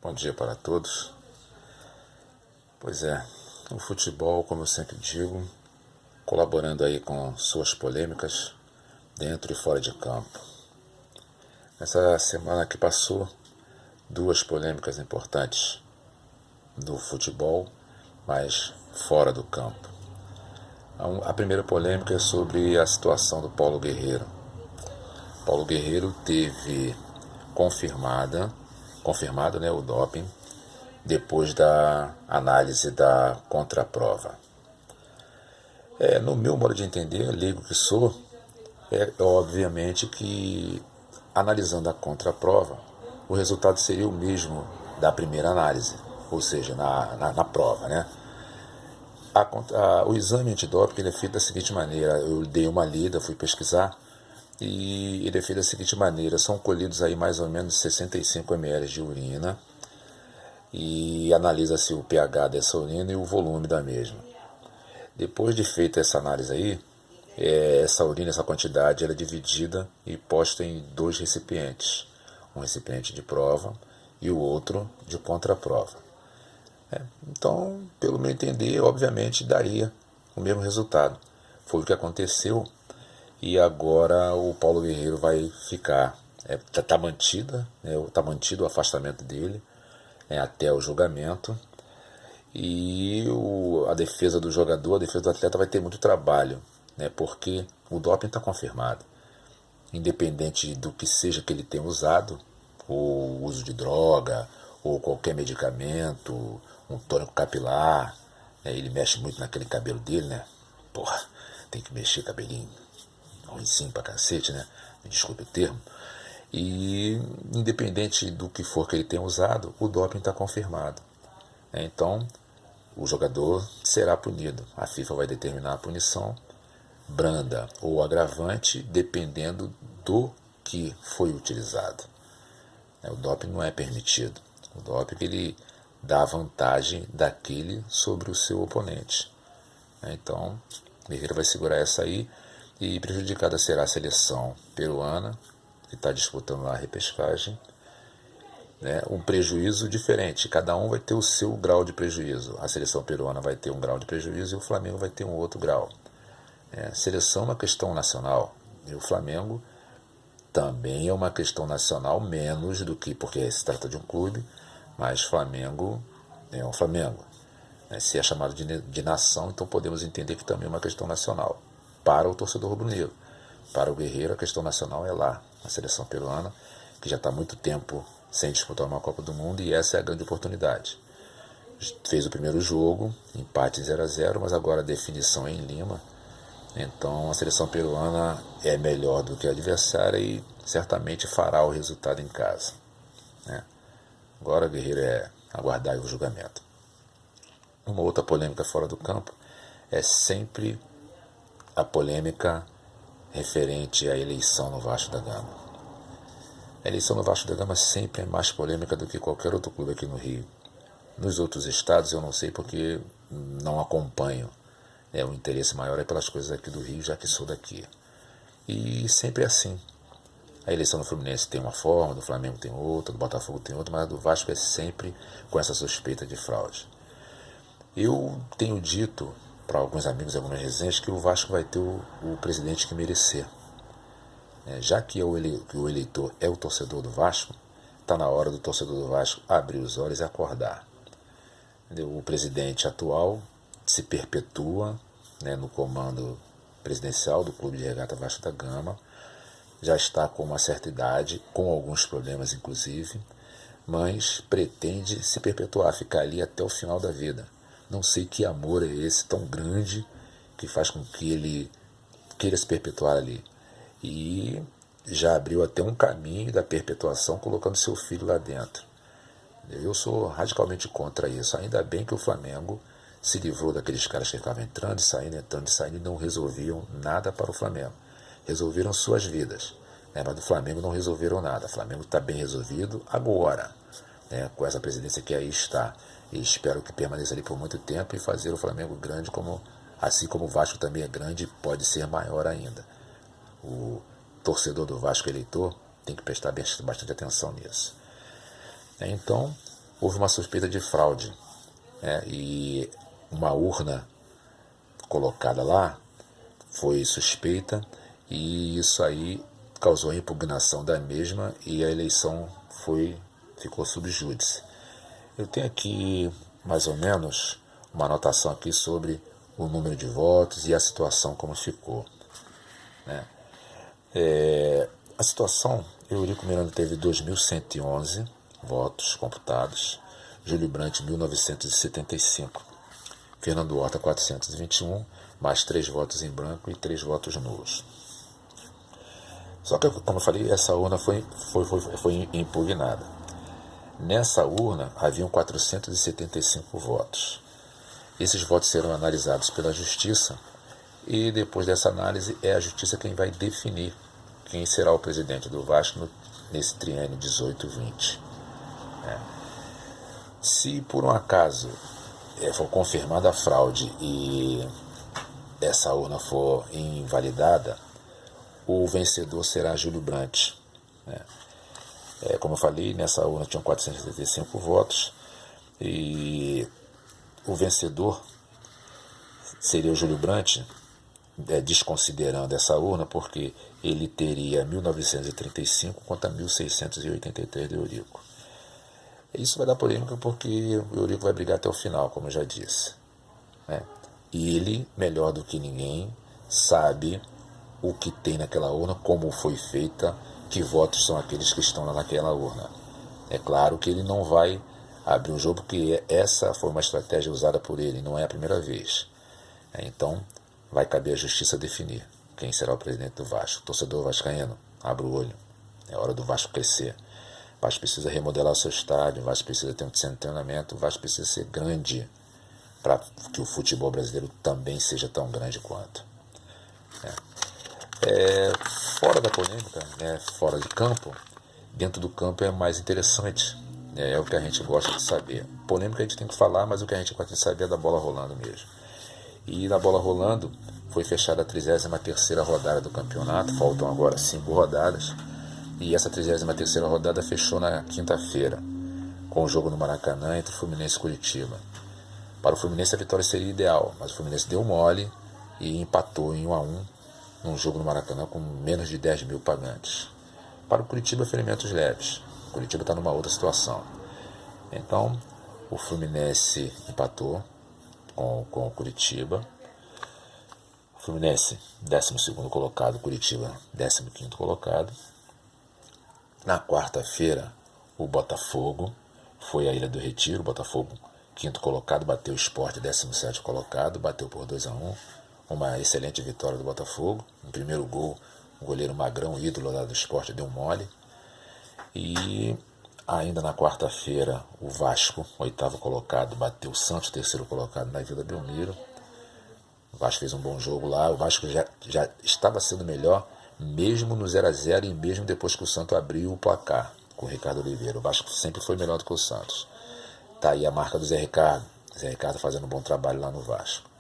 Bom dia para todos. Pois é, o futebol, como eu sempre digo, colaborando aí com suas polêmicas dentro e fora de campo. Essa semana que passou, duas polêmicas importantes do futebol, mas fora do campo. A primeira polêmica é sobre a situação do Paulo Guerreiro. Paulo Guerreiro teve confirmado, né, o doping depois da análise da contraprova. No meu modo de entender, leigo que sou, obviamente que analisando a contraprova, o resultado seria o mesmo da primeira análise, ou seja, na prova, né? O exame antidoping ele é feito da seguinte maneira: eu dei uma lida, fui pesquisar, e ele é feito da seguinte maneira: são colhidos aí mais ou menos 65 ml de urina e analisa-se o pH dessa urina e o volume da mesma. Depois de feita essa análise aí, essa urina, essa quantidade, ela é dividida e posta em dois recipientes. Um recipiente de prova e o outro de contraprova. Então, pelo meu entender, obviamente daria o mesmo resultado. Foi o que aconteceu e agora o Paulo Guerreiro vai ficar. Está mantido o afastamento dele até o julgamento. E a defesa do jogador, a defesa do atleta vai ter muito trabalho, né, porque o doping está confirmado. Independente do que seja que ele tenha usado, ou uso de droga, ou qualquer medicamento, um tônico capilar, né, ele mexe muito naquele cabelo dele, né? Porra, tem que mexer cabelinho ruimzinho pra cacete, né? Me desculpe o termo. E independente do que for que ele tenha usado, o doping está confirmado. Então, o jogador será punido. A FIFA vai determinar a punição branda ou agravante, dependendo do que foi utilizado. O doping não é permitido. O doping ele dá vantagem daquele sobre o seu oponente. Então, o Guerreiro vai segurar essa aí e prejudicada será a seleção peruana, que está disputando lá a repescagem. Um prejuízo diferente, cada um vai ter o seu grau de prejuízo. A seleção peruana vai ter um grau de prejuízo e o Flamengo vai ter um outro grau. Seleção é uma questão nacional e o Flamengo também é uma questão nacional, menos do que, porque se trata de um clube, mas Flamengo é um Flamengo. Se é chamado de nação, então podemos entender que também é uma questão nacional para o torcedor rubro-negro. Para o Guerreiro, a questão nacional é lá, a seleção peruana, que já está há muito tempo sem disputar uma Copa do Mundo, e essa é a grande oportunidade. Fez o primeiro jogo, empate 0-0, mas agora a definição é em Lima. Então a seleção peruana é melhor do que a adversária e certamente fará o resultado em casa. Agora o Guerreiro é aguardar o julgamento. Uma outra polêmica fora do campo é sempre a polêmica referente à eleição no Vasco da Gama. A eleição no Vasco da Gama sempre é mais polêmica do que qualquer outro clube aqui no Rio. Nos outros estados eu não sei porque não acompanho. O interesse maior é pelas coisas aqui do Rio, já que sou daqui. E sempre é assim. A eleição do Fluminense tem uma forma, do Flamengo tem outra, do Botafogo tem outra, mas a do Vasco é sempre com essa suspeita de fraude. Eu tenho dito para alguns amigos, algumas resenhas, que o Vasco vai ter o presidente que merecer. Já que o eleitor é o torcedor do Vasco, está na hora do torcedor do Vasco abrir os olhos e acordar. O presidente atual se perpetua no comando presidencial do Clube de Regata Vasco da Gama, já está com uma certa idade, com alguns problemas inclusive, mas pretende se perpetuar, ficar ali até o final da vida. Não sei que amor é esse tão grande que faz com que ele queira se perpetuar ali. E já abriu até um caminho da perpetuação colocando seu filho lá dentro. Eu sou radicalmente contra isso. Ainda bem que o Flamengo se livrou daqueles caras que ficavam entrando e saindo e não resolviam nada para o Flamengo. Resolveram suas vidas, mas do Flamengo não resolveram nada. O Flamengo está bem resolvido agora, com essa presidência que aí está. E espero que permaneça ali por muito tempo e fazer o Flamengo grande, assim como o Vasco também é grande, pode ser maior ainda. O torcedor do Vasco eleitor tem que prestar bastante atenção nisso. Então, houve uma suspeita de fraude, né? E uma urna colocada lá foi suspeita, e isso aí causou a impugnação da mesma e a eleição ficou sub júdice. Eu tenho aqui mais ou menos uma anotação aqui sobre o número de votos e a situação como ficou, né? A situação, Eurico Miranda teve 2.111 votos computados, Júlio Brandt 1.975, Fernando Horta 421, mais 3 votos em branco e 3 votos nulos. Só que, como eu falei, essa urna foi impugnada. Nessa urna haviam 475 votos. Esses votos serão analisados pela Justiça e depois dessa análise é a Justiça quem vai definir quem será o presidente do Vasco nesse triênio 18-20. Se por um acaso for confirmada a fraude e essa urna for invalidada, o vencedor será Júlio Brandt, né? Como eu falei, nessa urna tinham 475 votos e o vencedor seria o Júlio Brandt, desconsiderando essa urna, porque ele teria 1.935 contra 1.683 de Eurico. Isso vai dar polêmica porque o Eurico vai brigar até o final, como eu já disse, né? E ele, melhor do que ninguém, sabe o que tem naquela urna, como foi feita, que votos são aqueles que estão lá naquela urna. É claro que ele não vai abrir um jogo, porque essa foi uma estratégia usada por ele, não é a primeira vez. Então, vai caber à Justiça definir quem será o presidente do Vasco. Torcedor vascaíno, abra o olho. É hora do Vasco crescer. O Vasco precisa remodelar o seu estádio, o Vasco precisa ter um centro de treinamento, o Vasco precisa ser grande para que o futebol brasileiro também seja tão grande quanto. Fora da polêmica, né, fora de campo, dentro do campo é mais interessante. É o que a gente gosta de saber. Polêmica a gente tem que falar, mas o que a gente gosta de saber é da bola rolando mesmo. E na bola rolando foi fechada a 33ª rodada do campeonato, faltam agora 5 rodadas. E essa 33ª rodada fechou na quinta-feira, com o jogo no Maracanã entre Fluminense e Curitiba. Para o Fluminense a vitória seria ideal, mas o Fluminense deu mole e empatou em 1-1 num jogo no Maracanã com menos de 10 mil pagantes. Para o Curitiba, ferimentos leves. O Curitiba está numa outra situação. Então, o Fluminense empatou com o Curitiba. O Fluminense, 12º colocado, Curitiba, 15º colocado. Na quarta-feira, o Botafogo foi à Ilha do Retiro. O Botafogo, 5º colocado, bateu o Sport, 17º colocado, bateu por 2-1. Uma excelente vitória do Botafogo. No primeiro gol, o goleiro Magrão, ídolo lá do Sport, deu mole. E ainda na quarta-feira, o Vasco, 8º colocado, bateu o Santos, 3º colocado na Vila Belmiro. O Vasco fez um bom jogo lá. O Vasco já estava sendo melhor, mesmo no 0-0 e mesmo depois que o Santos abriu o placar com o Ricardo Oliveira. O Vasco sempre foi melhor do que o Santos. Tá aí a marca do Zé Ricardo. Zé Ricardo fazendo um bom trabalho lá no Vasco.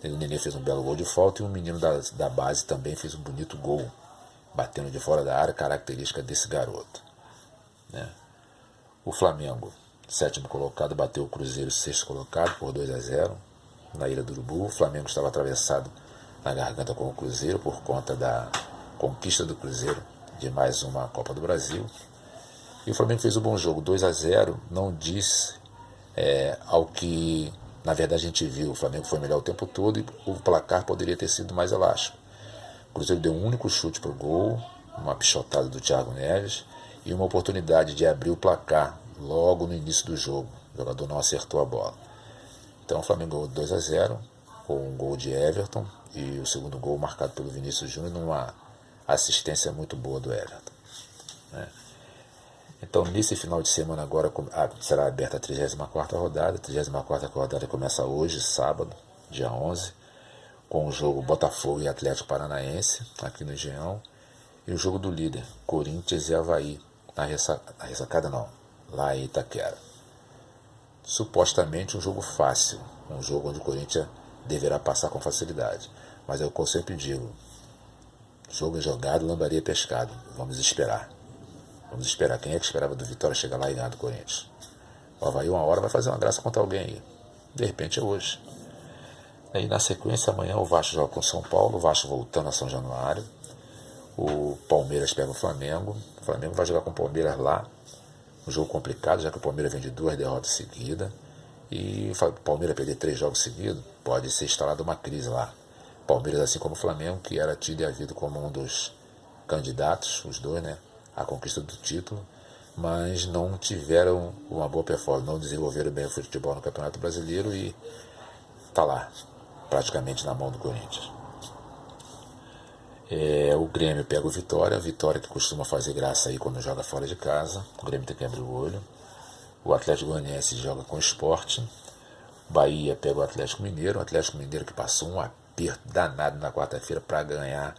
O Nenê fez um belo gol de falta e um menino da base também fez um bonito gol, batendo de fora da área, característica desse garoto, né? O Flamengo, 7º colocado, bateu o Cruzeiro, 6º colocado, por 2-0 na Ilha do Urubu. O Flamengo estava atravessado na garganta com o Cruzeiro por conta da conquista do Cruzeiro de mais uma Copa do Brasil. E o Flamengo fez um bom jogo, 2-0, não disse ao que na verdade a gente viu. O Flamengo foi melhor o tempo todo e o placar poderia ter sido mais elástico. O Cruzeiro deu um único chute para o gol, uma pichotada do Thiago Neves e uma oportunidade de abrir o placar logo no início do jogo. O jogador não acertou a bola. Então o Flamengo ganhou 2-0 com um gol de Everton e o segundo gol marcado pelo Vinícius Júnior numa assistência muito boa do Everton, né? Então, nesse final de semana agora será aberta a 34ª rodada. A 34ª rodada começa hoje, sábado, dia 11, com o jogo Botafogo e Atlético Paranaense, aqui no Engenhão, e o jogo do líder, Corinthians e Avaí, na ressacada não, lá em Itaquera. Supostamente um jogo fácil, um jogo onde o Corinthians deverá passar com facilidade. Mas é o que eu sempre digo, jogo jogado, lambaria pescado. Vamos esperar. Vamos esperar. Quem é que esperava do Vitória chegar lá e ganhar do Corinthians? O Avaí uma hora vai fazer uma graça contra alguém aí. De repente é hoje. Aí na sequência amanhã o Vasco joga com o São Paulo, o Vasco voltando a São Januário. O Palmeiras pega o Flamengo. O Flamengo vai jogar com o Palmeiras lá. Um jogo complicado, já que o Palmeiras vem de 2 derrotas seguidas. E o Palmeiras perder 3 jogos seguidos, pode ser instalada uma crise lá. Palmeiras, assim como o Flamengo, que era tido e havido como um dos candidatos, os dois, né, à conquista do título, mas não tiveram uma boa performance, não desenvolveram bem o futebol no Campeonato Brasileiro e tá lá, praticamente na mão do Corinthians. O Grêmio pega o Vitória que costuma fazer graça aí quando joga fora de casa. O Grêmio tem que abrir o olho. O Atlético Goianiense joga com o Sport. Bahia pega o Atlético Mineiro que passou um aperto danado na quarta-feira para ganhar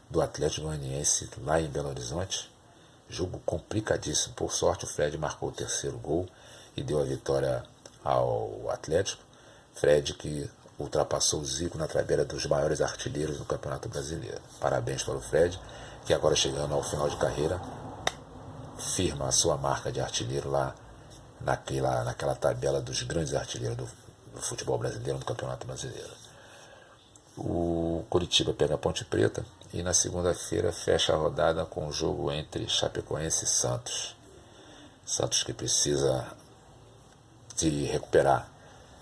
do Atlético Goianiense lá em Belo Horizonte. Jogo complicadíssimo. Por sorte o Fred marcou o terceiro gol e deu a vitória ao Atlético. Fred que ultrapassou o Zico na tabela dos maiores artilheiros do Campeonato Brasileiro. Parabéns para o Fred, que agora chegando ao final de carreira, firma a sua marca de artilheiro lá naquela tabela dos grandes artilheiros do futebol brasileiro, no Campeonato Brasileiro. O Coritiba pega a Ponte Preta e na segunda-feira fecha a rodada com o jogo entre Chapecoense e Santos. Santos que precisa de recuperar.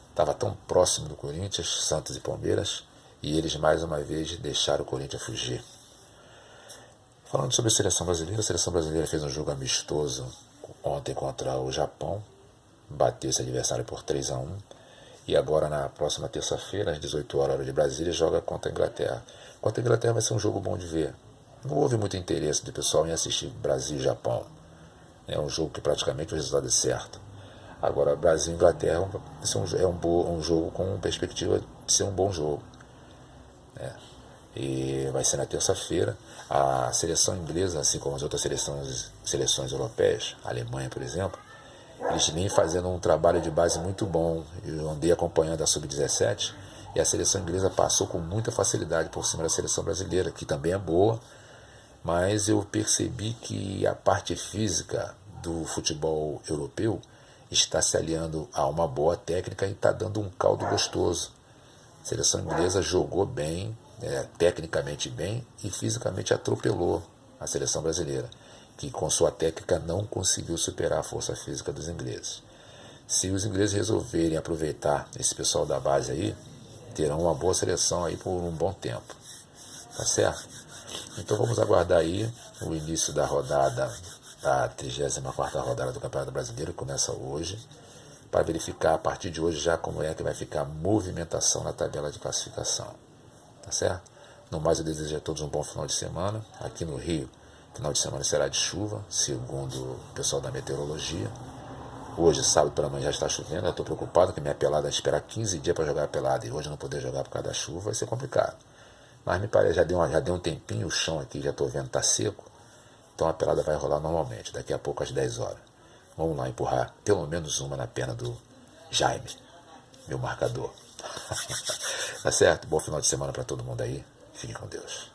Estava tão próximo do Corinthians, Santos e Palmeiras, e eles mais uma vez deixaram o Corinthians fugir. Falando sobre a seleção brasileira fez um jogo amistoso ontem contra o Japão, bateu esse adversário por 3-1, e agora na próxima terça-feira, às 18 horas de Brasília, joga contra a Inglaterra. Contra a Inglaterra vai ser um jogo bom de ver. Não houve muito interesse do pessoal em assistir Brasil e Japão. É um jogo que praticamente o resultado é certo. Agora, Brasil e Inglaterra é um jogo com perspectiva de ser um bom jogo. E vai ser na terça-feira. A seleção inglesa, assim como as outras seleções europeias, a Alemanha, por exemplo, eles vêm fazendo um trabalho de base muito bom. Eu andei acompanhando a Sub-17 e a seleção inglesa passou com muita facilidade por cima da seleção brasileira, que também é boa, mas eu percebi que a parte física do futebol europeu está se aliando a uma boa técnica e está dando um caldo gostoso. A seleção inglesa jogou bem, tecnicamente bem e fisicamente atropelou a seleção brasileira, que com sua técnica não conseguiu superar a força física dos ingleses. Se os ingleses resolverem aproveitar esse pessoal da base aí, terão uma boa seleção aí por um bom tempo. Tá certo? Então vamos aguardar aí o início da rodada, da 34ª rodada do Campeonato Brasileiro, que começa hoje, para verificar a partir de hoje já como é que vai ficar a movimentação na tabela de classificação. Tá certo? No mais, eu desejo a todos um bom final de semana. Aqui no Rio, final de semana será de chuva, segundo o pessoal da meteorologia. Hoje, sábado pela manhã, já está chovendo. Eu estou preocupado que minha pelada esperar 15 dias para jogar a pelada e hoje não poder jogar por causa da chuva vai ser complicado. Mas me parece, já deu um tempinho, o chão aqui já estou vendo está seco. Então a pelada vai rolar normalmente, daqui a pouco às 10 horas. Vamos lá empurrar pelo menos uma na perna do Jaime, meu marcador. Tá certo? Bom final de semana para todo mundo aí. Fique com Deus.